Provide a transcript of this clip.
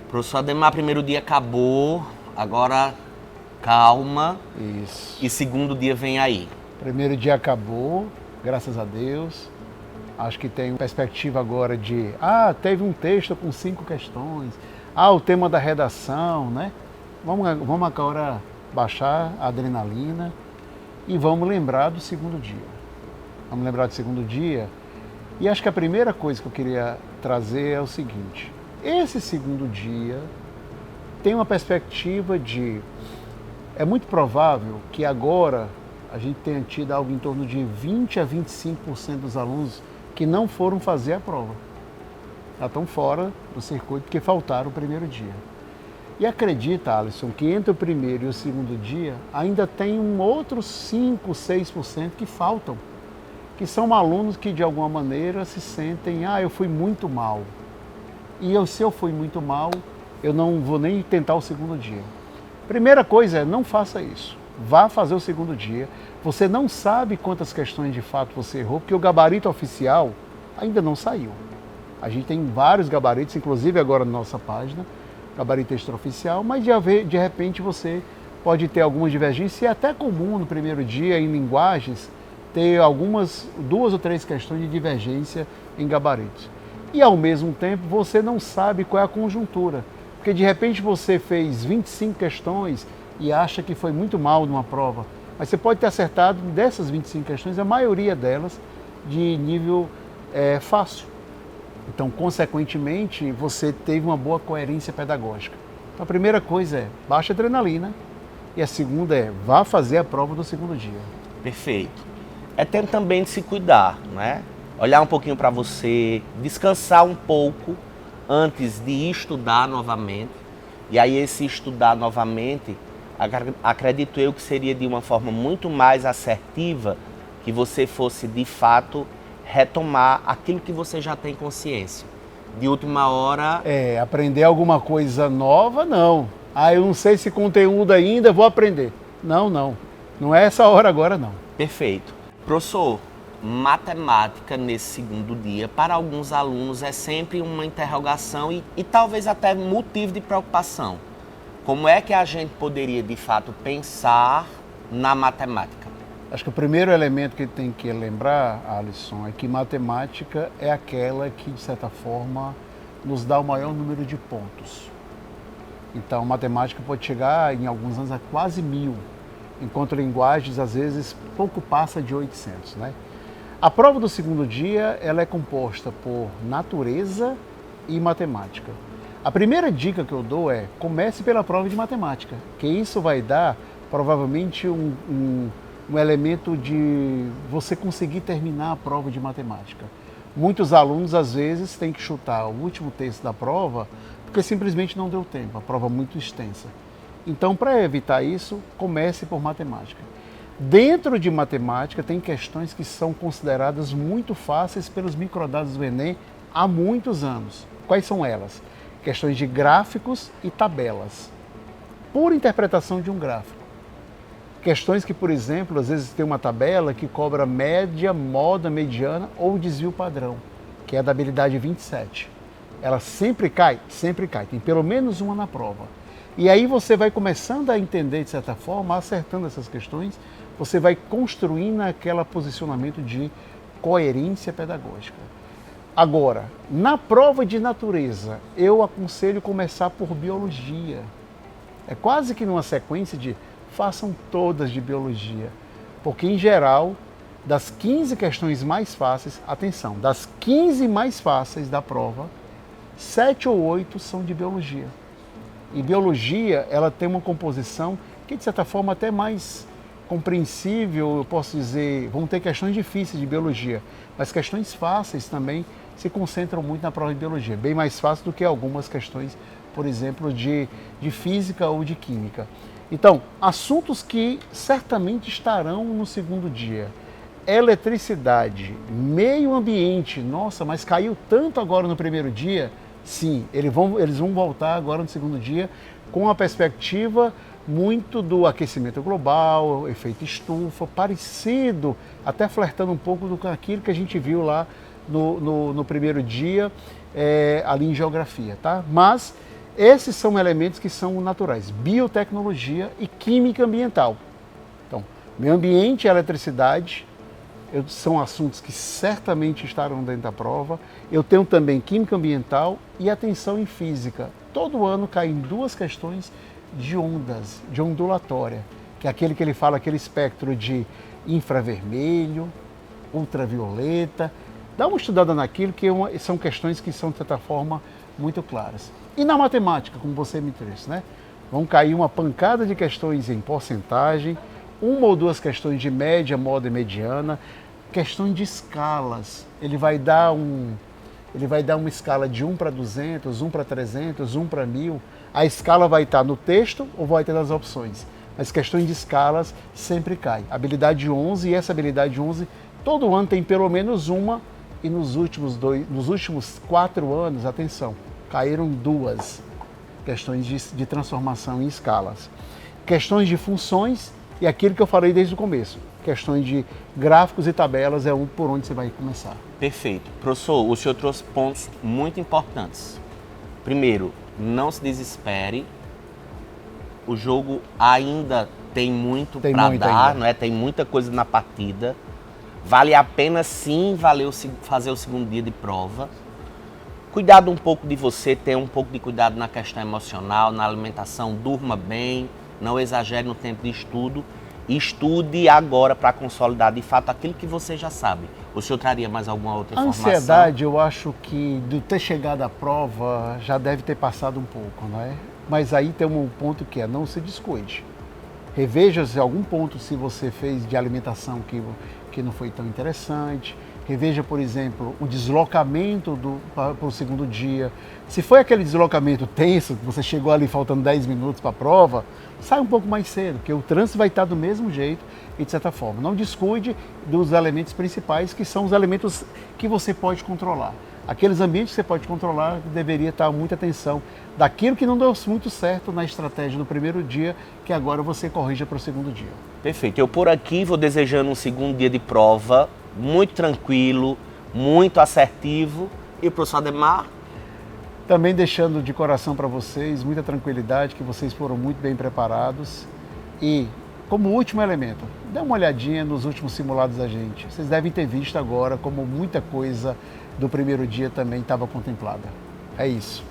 Professor Ademar, primeiro dia acabou, agora calma. Isso. E segundo dia vem aí. Primeiro dia acabou, graças a Deus. Acho que tem perspectiva agora de, teve um texto com 5 questões. O tema da redação, né? Vamos agora baixar a adrenalina e vamos lembrar do segundo dia. Vamos lembrar do segundo dia. E acho que a primeira coisa que eu queria trazer é o seguinte. Esse segundo dia tem uma perspectiva de... É muito provável que agora a gente tenha tido algo em torno de 20 a 25% dos alunos que não foram fazer a prova. Já estão fora do circuito porque faltaram o primeiro dia. E acredita, Alisson, que entre o primeiro e o segundo dia ainda tem um outro 5, 6% que faltam. Que são alunos que de alguma maneira se sentem, eu fui muito mal. E se eu fui muito mal, eu não vou nem tentar o segundo dia. Primeira coisa é, não faça isso. Vá fazer o segundo dia. Você não sabe quantas questões de fato você errou, porque o gabarito oficial ainda não saiu. A gente tem vários gabaritos, inclusive agora na nossa página, gabarito extraoficial, mas de repente você pode ter algumas divergências, e é até comum no primeiro dia, em linguagens, ter algumas, 2 ou 3 questões de divergência em gabaritos. E ao mesmo tempo você não sabe qual é a conjuntura, porque de repente você fez 25 questões e acha que foi muito mal numa prova, mas você pode ter acertado dessas 25 questões, a maioria delas de nível fácil. Então, consequentemente, você teve uma boa coerência pedagógica. Então, a primeira coisa é baixa adrenalina e a segunda é vá fazer a prova do segundo dia. Perfeito. É tempo também de se cuidar, né? Olhar um pouquinho para você, descansar um pouco antes de estudar novamente. E aí esse estudar novamente, acredito eu que seria de uma forma muito mais assertiva que você fosse de fato retomar aquilo que você já tem consciência. De última hora... Aprender alguma coisa nova, não. Eu não sei esse conteúdo ainda, vou aprender. Não. Não é essa hora agora, não. Perfeito. Professor, matemática nesse segundo dia, para alguns alunos é sempre uma interrogação e talvez até motivo de preocupação. Como é que a gente poderia, de fato, pensar na matemática? Acho que o primeiro elemento que tem que lembrar, Alisson, é que matemática é aquela que, de certa forma, nos dá o maior número de pontos. Então, matemática pode chegar, em alguns anos, a quase 1000, enquanto linguagens, às vezes, pouco passa de 800, né? A prova do segundo dia, ela é composta por natureza e matemática. A primeira dica que eu dou é, comece pela prova de matemática, que isso vai dar, provavelmente, um elemento de você conseguir terminar a prova de matemática. Muitos alunos, às vezes, têm que chutar o último texto da prova, porque simplesmente não deu tempo, a prova é muito extensa. Então, para evitar isso, comece por matemática. Dentro de matemática, tem questões que são consideradas muito fáceis pelos microdados do Enem há muitos anos. Quais são elas? Questões de gráficos e tabelas. Por interpretação de um gráfico. Questões que, por exemplo, às vezes tem uma tabela que cobra média, moda, mediana ou desvio padrão, que é a da habilidade 27. Ela sempre cai? Sempre cai. Tem pelo menos uma na prova. E aí você vai começando a entender, de certa forma, acertando essas questões, você vai construindo aquele posicionamento de coerência pedagógica. Agora, na prova de natureza, eu aconselho começar por biologia. É quase que numa sequência de façam todas de biologia, porque em geral, das 15 questões mais fáceis, atenção, das 15 mais fáceis da prova, 7 ou 8 são de biologia. E biologia, ela tem uma composição que de certa forma até mais compreensível, eu posso dizer, vão ter questões difíceis de biologia, mas questões fáceis também se concentram muito na prova de biologia, bem mais fácil do que algumas questões, por exemplo, de física ou de química. Então, assuntos que certamente estarão no segundo dia. Eletricidade, meio ambiente, nossa, mas caiu tanto agora no primeiro dia. Sim, eles vão voltar agora no segundo dia com a perspectiva muito do aquecimento global, efeito estufa, parecido, até flertando um pouco com aquilo que a gente viu lá no primeiro dia, ali em geografia, tá? Mas Esses são elementos que são naturais, biotecnologia e química ambiental. Então, meio ambiente e eletricidade são assuntos que certamente estarão dentro da prova. Eu tenho também química ambiental e atenção em física. Todo ano caem 2 questões de ondas, de ondulatória, que é aquele que ele fala, aquele espectro de infravermelho, ultravioleta. Dá uma estudada naquilo, que são questões que são, de certa forma, muito claras. E na matemática, como você me trouxe, né? Vão cair uma pancada de questões em porcentagem, 1 ou 2 questões de média, moda e mediana, questões de escalas. Ele vai dar uma escala de 1 para 200, 1 para 300, 1 para 1000. A escala vai estar no texto ou vai ter nas opções. Mas questões de escalas sempre cai. Habilidade 11, e essa habilidade 11, todo ano tem pelo menos uma, e nos últimos 4 anos, atenção, caíram 2 questões de transformação em escalas. Questões de funções e aquilo que eu falei desde o começo. Questões de gráficos e tabelas é por onde você vai começar. Perfeito. Professor, o senhor trouxe pontos muito importantes. Primeiro, não se desespere. O jogo ainda tem muito para dar, não é? Tem muita coisa na partida. Vale a pena sim fazer o segundo dia de prova. Cuidado um pouco de você, tenha um pouco de cuidado na questão emocional, na alimentação, durma bem, não exagere no tempo de estudo. Estude agora para consolidar de fato aquilo que você já sabe. O senhor traria mais alguma outra informação? A ansiedade, eu acho que de ter chegado à prova já deve ter passado um pouco, não é? Mas aí tem um ponto que é não se descuide. Reveja se algum ponto se você fez de alimentação que não foi tão interessante. Reveja, por exemplo, o deslocamento para o segundo dia. Se foi aquele deslocamento tenso, que você chegou ali faltando 10 minutos para a prova, sai um pouco mais cedo, porque o trânsito vai estar do mesmo jeito e de certa forma. Não descuide dos elementos principais, que são os elementos que você pode controlar. Aqueles ambientes que você pode controlar, deveria estar muita atenção daquilo que não deu muito certo na estratégia do primeiro dia, que agora você corrija para o segundo dia. Perfeito. Eu por aqui vou desejando um segundo dia de prova muito tranquilo, muito assertivo. E o professor Ademar? Também deixando de coração para vocês muita tranquilidade, que vocês foram muito bem preparados. E, como último elemento, dê uma olhadinha nos últimos simulados da gente. Vocês devem ter visto agora como muita coisa do primeiro dia também estava contemplada. É isso.